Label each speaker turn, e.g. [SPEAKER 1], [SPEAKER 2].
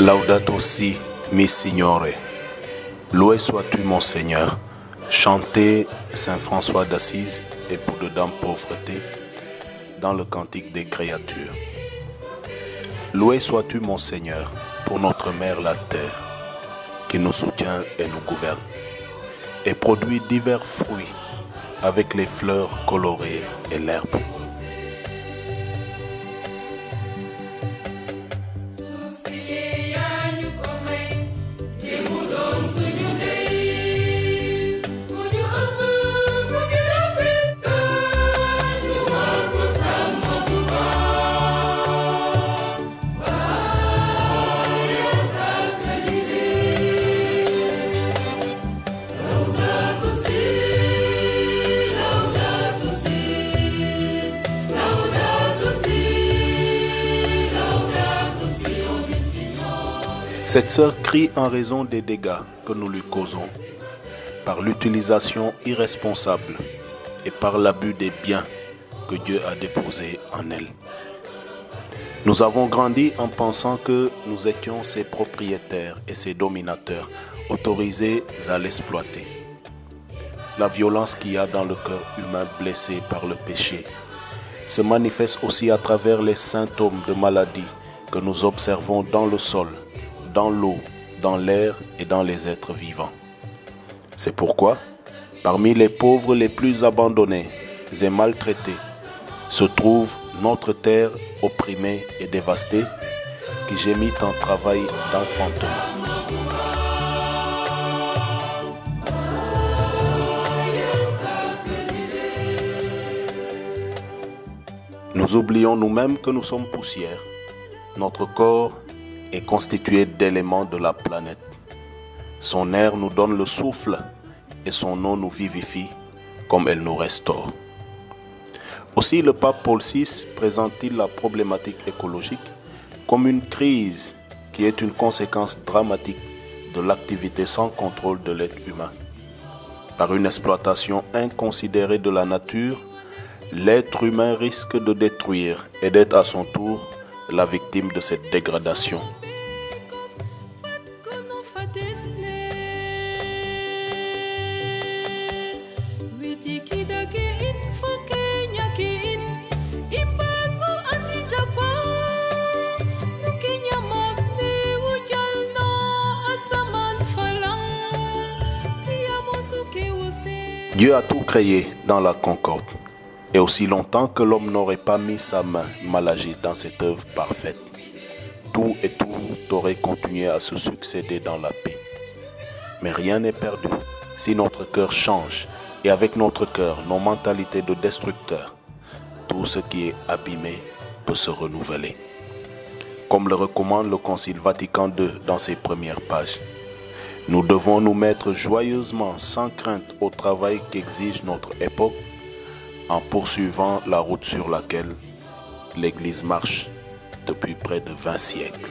[SPEAKER 1] Laudato si, mi Signore. Loué sois-tu, mon Seigneur. Chantez Saint François d'Assise et pour dedans pauvreté dans le cantique des créatures. Loué sois-tu, mon Seigneur, pour notre mère la terre, qui nous soutient et nous gouverne, et produit divers fruits avec les fleurs colorées et l'herbe. Cette sœur crie en raison des dégâts que nous lui causons, par l'utilisation irresponsable et par l'abus des biens que Dieu a déposés en elle. Nous avons grandi en pensant que nous étions ses propriétaires et ses dominateurs, autorisés à l'exploiter. La violence qu'il y a dans le cœur humain blessé par le péché se manifeste aussi à travers les symptômes de maladie que nous observons dans le sol, dans l'eau, dans l'air et dans les êtres vivants. C'est pourquoi, parmi les pauvres les plus abandonnés et maltraités, se trouve notre terre opprimée et dévastée, qui gémit en travail d'enfantement. Nous oublions nous-mêmes que nous sommes poussière. Notre corps est constitué d'éléments de la planète. Son air nous donne le souffle et son eau nous vivifie comme elle nous restaure. Aussi le pape Paul VI présente-t-il la problématique écologique comme une crise qui est une conséquence dramatique de l'activité sans contrôle de l'être humain. Par une exploitation inconsidérée de la nature, l'être humain risque de détruire et d'être à son tour la victime de cette dégradation. Dieu a tout créé dans la concorde. Et aussi longtemps que l'homme n'aurait pas mis sa main mal agie dans cette œuvre parfaite, tout et tout aurait continué à se succéder dans la paix. Mais rien n'est perdu si notre cœur change et avec notre cœur, nos mentalités de destructeurs, tout ce qui est abîmé peut se renouveler. Comme le recommande le Concile Vatican II dans ses premières pages, nous devons nous mettre joyeusement, sans crainte, au travail qu'exige notre époque, en poursuivant la route sur laquelle l'Église marche depuis près de 20 siècles.